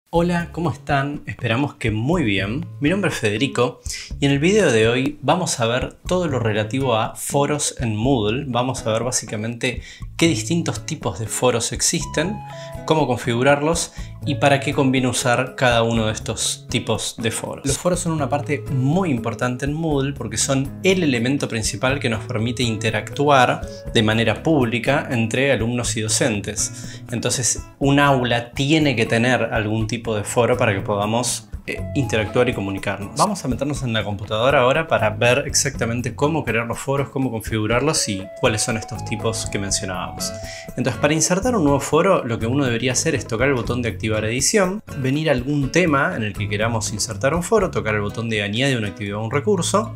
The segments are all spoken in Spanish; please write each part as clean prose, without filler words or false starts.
Hola, ¿cómo están? Esperamos que muy bien. Mi nombre es Federico y en el video de hoy vamos a ver todo lo relativo a foros en Moodle. Vamos a ver básicamente qué distintos tipos de foros existen, cómo configurarlos y para qué conviene usar cada uno de estos tipos de foros. Los foros son una parte muy importante en Moodle porque son el elemento principal que nos permite interactuar de manera pública entre alumnos y docentes. Entonces, un aula tiene que tener algún tipo de foro para que podamos interactuar y comunicarnos. Vamos a meternos en la computadora ahora para ver exactamente cómo crear los foros, cómo configurarlos y cuáles son estos tipos que mencionábamos. Entonces, para insertar un nuevo foro, lo que uno debería hacer es tocar el botón de activar edición, venir a algún tema en el que queramos insertar un foro, tocar el botón de añadir una actividad o un recurso.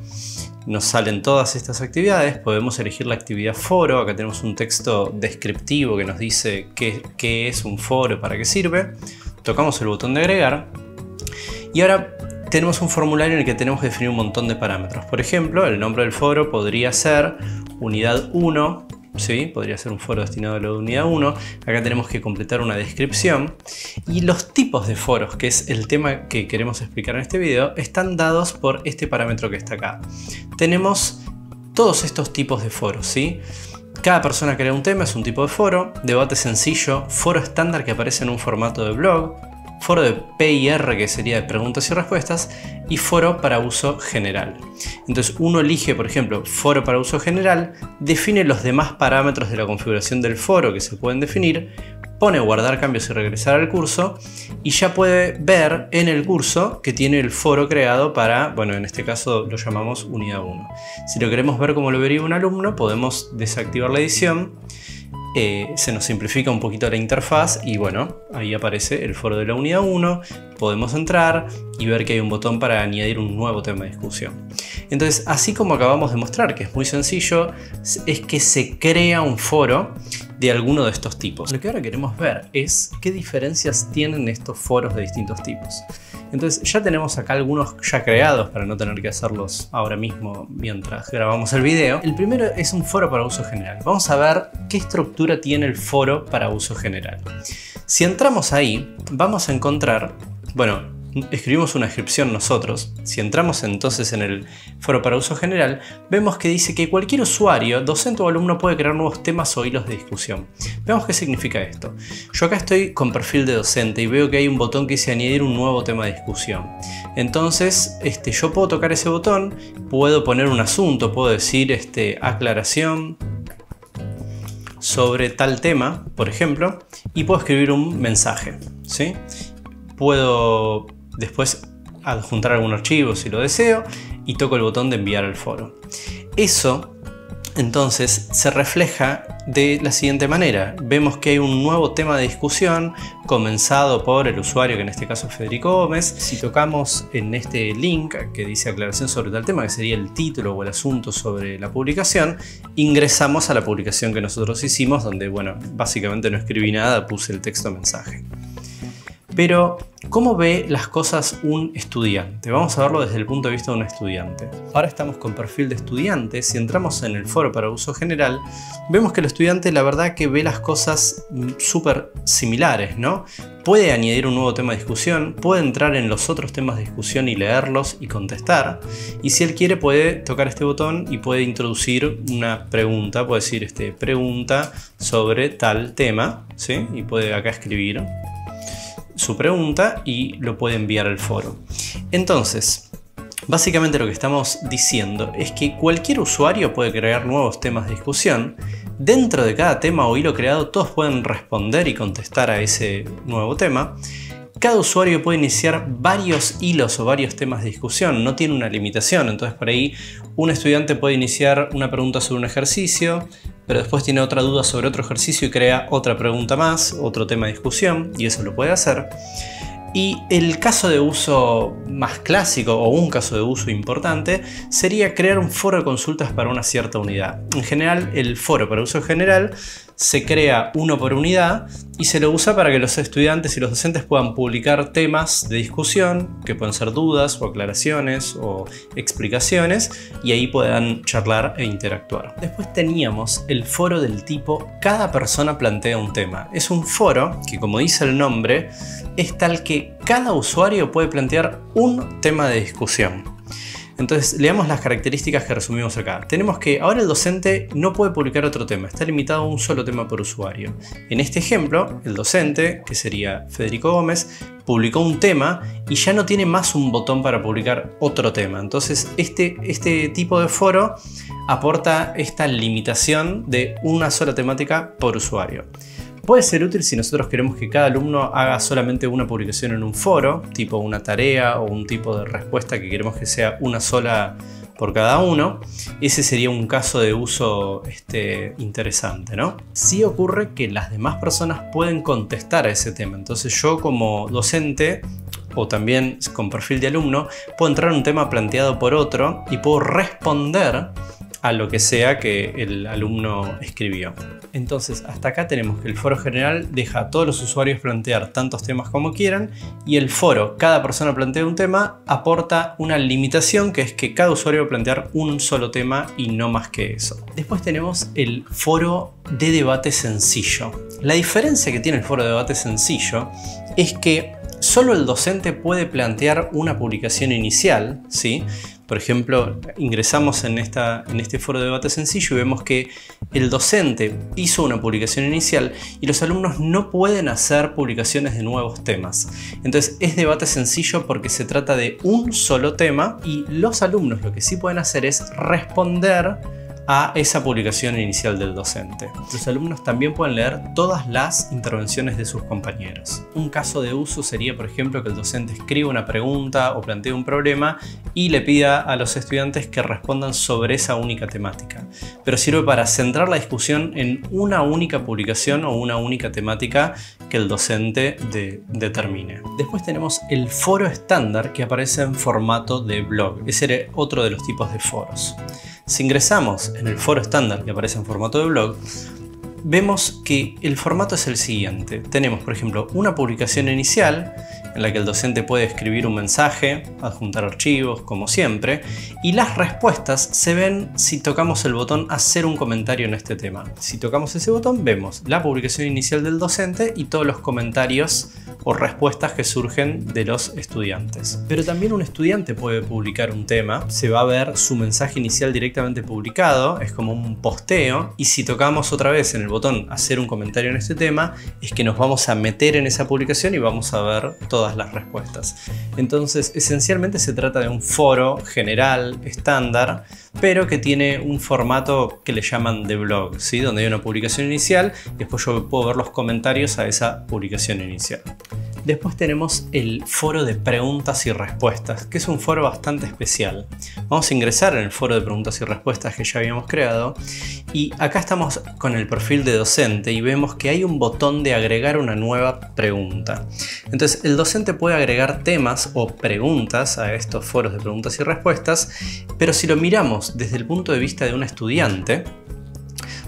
Nos salen todas estas actividades, podemos elegir la actividad foro. Acá tenemos un texto descriptivo que nos dice qué es un foro, para qué sirve. Tocamos el botón de agregar y ahora tenemos un formulario en el que tenemos que definir un montón de parámetros. Por ejemplo, el nombre del foro podría ser unidad 1, ¿sí? Podría ser un foro destinado a la unidad 1. Acá tenemos que completar una descripción y los tipos de foros, que es el tema que queremos explicar en este video, están dados por este parámetro que está acá. Tenemos todos estos tipos de foros, ¿sí? Cada persona crea un tema, es un tipo de foro, debate sencillo, foro estándar que aparece en un formato de blog, foro de PIR que sería de preguntas y respuestas y foro para uso general. Entonces uno elige, por ejemplo, foro para uso general, define los demás parámetros de la configuración del foro que se pueden definir, pone guardar cambios y regresar al curso y ya puede ver en el curso que tiene el foro creado para, bueno, en este caso lo llamamos unidad 1. Si lo queremos ver como lo vería un alumno, podemos desactivar la edición. Se nos simplifica un poquito la interfaz y bueno, ahí aparece el foro de la unidad 1, podemos entrar y ver que hay un botón para añadir un nuevo tema de discusión. Entonces, así como acabamos de mostrar, que es muy sencillo, es que se crea un foro de alguno de estos tipos. Lo que ahora queremos ver es qué diferencias tienen estos foros de distintos tipos. Entonces ya tenemos acá algunos ya creados para no tener que hacerlos ahora mismo mientras grabamos el video. El primero es un foro para uso general. Vamos a ver qué estructura tiene el foro para uso general. Si entramos ahí, vamos a encontrar, bueno, escribimos una descripción nosotros. Si entramos entonces en el foro para uso general, vemos que dice que cualquier usuario, docente o alumno puede crear nuevos temas o hilos de discusión. Veamos qué significa esto. Yo acá estoy con perfil de docente y veo que hay un botón que dice añadir un nuevo tema de discusión. Entonces, yo puedo tocar ese botón, puedo poner un asunto, puedo decir aclaración sobre tal tema, por ejemplo, y puedo escribir un mensaje, ¿sí? Puedo después adjuntar algún archivo si lo deseo y toco el botón de enviar al foro. Eso entonces se refleja de la siguiente manera. Vemos que hay un nuevo tema de discusión comenzado por el usuario, que en este caso es Federico Gómez. Si tocamos en este link que dice aclaración sobre tal tema, que sería el título o el asunto sobre la publicación, ingresamos a la publicación que nosotros hicimos, donde, bueno, básicamente no escribí nada, puse el texto mensaje. Pero, ¿cómo ve las cosas un estudiante? Vamos a verlo desde el punto de vista de un estudiante. Ahora estamos con perfil de estudiante. Si entramos en el foro para uso general, vemos que el estudiante la verdad que ve las cosas súper similares, ¿no? Puede añadir un nuevo tema de discusión, puede entrar en los otros temas de discusión y leerlos y contestar. Y si él quiere puede tocar este botón y puede introducir una pregunta, puede decir pregunta sobre tal tema, ¿sí? Y puede acá escribir su pregunta y lo puede enviar al foro. Entonces, básicamente lo que estamos diciendo es que cualquier usuario puede crear nuevos temas de discusión. Dentro de cada tema o hilo creado, todos pueden responder y contestar a ese nuevo tema. Cada usuario puede iniciar varios hilos o varios temas de discusión, no tiene una limitación. Entonces por ahí un estudiante puede iniciar una pregunta sobre un ejercicio, pero después tiene otra duda sobre otro ejercicio y crea otra pregunta más, otro tema de discusión, y eso lo puede hacer. Y el caso de uso más clásico, o un caso de uso importante, sería crear un foro de consultas para una cierta unidad. En general, el foro para uso general se crea uno por unidad y se lo usa para que los estudiantes y los docentes puedan publicar temas de discusión, que pueden ser dudas o aclaraciones o explicaciones, y ahí puedan charlar e interactuar. Después teníamos el foro del tipo cada persona plantea un tema. Es un foro que, como dice el nombre, es tal que cada usuario puede plantear un tema de discusión. Entonces, leamos las características que resumimos acá. Tenemos que ahora el docente no puede publicar otro tema, está limitado a un solo tema por usuario. En este ejemplo, el docente, que sería Federico Gómez, publicó un tema y ya no tiene más un botón para publicar otro tema. Entonces, este tipo de foro aporta esta limitación de una sola temática por usuario. Puede ser útil si nosotros queremos que cada alumno haga solamente una publicación en un foro, tipo una tarea o un tipo de respuesta que queremos que sea una sola por cada uno. Ese sería un caso de uso interesante, ¿no? Sí ocurre que las demás personas pueden contestar a ese tema. Entonces yo como docente o también con perfil de alumno puedo entrar en un tema planteado por otro y puedo responder a lo que sea que el alumno escribió. Entonces, hasta acá tenemos que el foro general deja a todos los usuarios plantear tantos temas como quieran, y el foro, cada persona plantea un tema, aporta una limitación, que es que cada usuario va a plantear un solo tema y no más que eso. Después tenemos el foro de debate sencillo. La diferencia que tiene el foro de debate sencillo es que solo el docente puede plantear una publicación inicial, ¿sí? Por ejemplo, ingresamos en este foro de debate sencillo y vemos que el docente hizo una publicación inicial y los alumnos no pueden hacer publicaciones de nuevos temas. Entonces es debate sencillo porque se trata de un solo tema y los alumnos lo que sí pueden hacer es responder a esa publicación inicial del docente. Los alumnos también pueden leer todas las intervenciones de sus compañeros. Un caso de uso sería, por ejemplo, que el docente escriba una pregunta o plantee un problema y le pida a los estudiantes que respondan sobre esa única temática. Pero sirve para centrar la discusión en una única publicación o una única temática que el docente determine. Después tenemos el foro estándar, que aparece en formato de blog. Ese era otro de los tipos de foros. Si ingresamos en el foro estándar, que aparece en formato de blog, vemos que el formato es el siguiente. Tenemos, por ejemplo, una publicación inicial en la que el docente puede escribir un mensaje, adjuntar archivos, como siempre, y las respuestas se ven si tocamos el botón hacer un comentario en este tema. Si tocamos ese botón, vemos la publicación inicial del docente y todos los comentarios o respuestas que surgen de los estudiantes. Pero también un estudiante puede publicar un tema, se va a ver su mensaje inicial directamente publicado, es como un posteo, y si tocamos otra vez en el botón hacer un comentario en este tema, es que nos vamos a meter en esa publicación y vamos a ver todas las respuestas. Entonces, esencialmente se trata de un foro general, estándar, pero que tiene un formato que le llaman de blog, ¿sí? Donde hay una publicación inicial y después yo puedo ver los comentarios a esa publicación inicial. Después tenemos el foro de preguntas y respuestas, que es un foro bastante especial. Vamos a ingresar en el foro de preguntas y respuestas que ya habíamos creado, y acá estamos con el perfil de docente y vemos que hay un botón de agregar una nueva pregunta. Entonces el docente puede agregar temas o preguntas a estos foros de preguntas y respuestas, pero si lo miramos desde el punto de vista de un estudiante,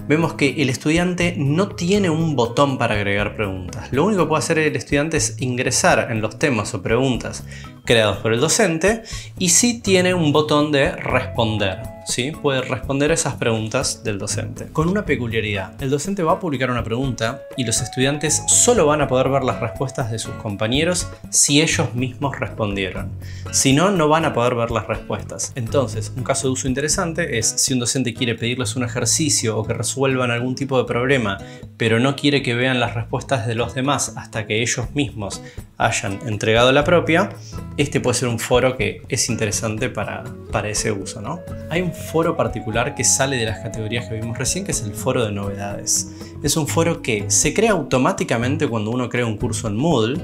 vemos que el estudiante no tiene un botón para agregar preguntas. Lo único que puede hacer el estudiante es ingresar en los temas o preguntas creados por el docente y sí tiene un botón de responder, ¿sí? Puede responder a esas preguntas del docente. Con una peculiaridad: el docente va a publicar una pregunta y los estudiantes solo van a poder ver las respuestas de sus compañeros si ellos mismos respondieron. Si no, no van a poder ver las respuestas. Entonces, un caso de uso interesante es si un docente quiere pedirles un ejercicio o que resuelvan algún tipo de problema, pero no quiere que vean las respuestas de los demás hasta que ellos mismos hayan entregado la propia. Este puede ser un foro que es interesante para ese uso, ¿no? Hay un foro particular que sale de las categorías que vimos recién, que es el foro de novedades. Es un foro que se crea automáticamente cuando uno crea un curso en Moodle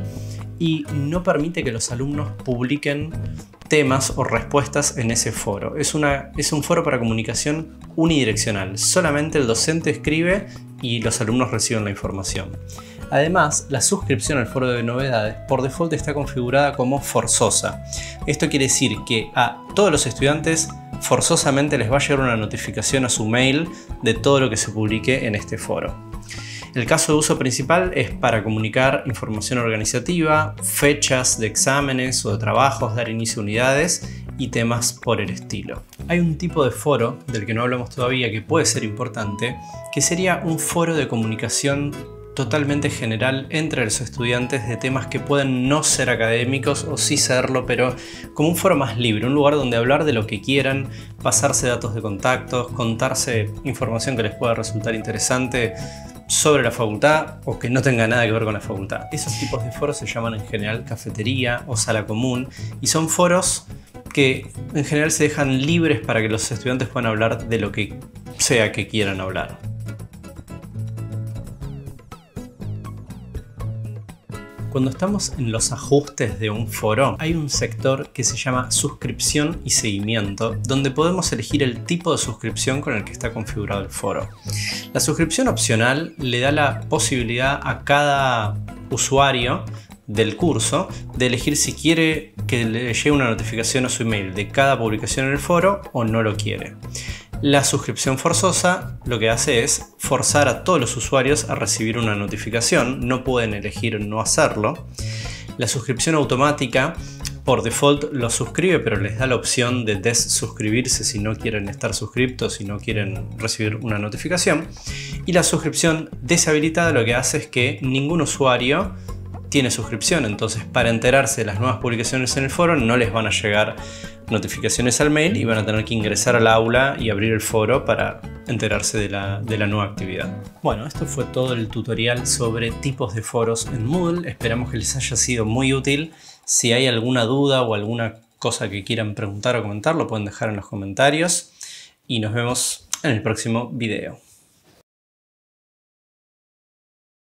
y no permite que los alumnos publiquen temas o respuestas en ese foro. Es un foro para comunicación unidireccional. Solamente el docente escribe y los alumnos reciben la información. Además, la suscripción al foro de novedades por default está configurada como forzosa. Esto quiere decir que a todos los estudiantes forzosamente les va a llegar una notificación a su mail de todo lo que se publique en este foro. El caso de uso principal es para comunicar información organizativa, fechas de exámenes o de trabajos, dar inicio a unidades y temas por el estilo. Hay un tipo de foro del que no hablamos todavía que puede ser importante, que sería un foro de comunicación totalmente general entre los estudiantes de temas que pueden no ser académicos o sí serlo, pero como un foro más libre, un lugar donde hablar de lo que quieran, pasarse datos de contactos, contarse información que les pueda resultar interesante sobre la facultad o que no tenga nada que ver con la facultad. Esos tipos de foros se llaman en general cafetería o sala común y son foros que en general se dejan libres para que los estudiantes puedan hablar de lo que sea que quieran hablar. Cuando estamos en los ajustes de un foro, hay un sector que se llama suscripción y seguimiento, donde podemos elegir el tipo de suscripción con el que está configurado el foro. La suscripción opcional le da la posibilidad a cada usuario del curso de elegir si quiere que le llegue una notificación a su email de cada publicación en el foro o no lo quiere. La suscripción forzosa lo que hace es forzar a todos los usuarios a recibir una notificación, no pueden elegir no hacerlo. La suscripción automática por default los suscribe, pero les da la opción de desuscribirse si no quieren estar suscriptos, si no quieren recibir una notificación. Y la suscripción deshabilitada lo que hace es que ningún usuario tiene suscripción, entonces para enterarse de las nuevas publicaciones en el foro no les van a llegar notificaciones al mail y van a tener que ingresar al aula y abrir el foro para enterarse de la nueva actividad. Bueno, esto fue todo el tutorial sobre tipos de foros en Moodle. Esperamos que les haya sido muy útil. Si hay alguna duda o alguna cosa que quieran preguntar o comentar, lo pueden dejar en los comentarios y nos vemos en el próximo video.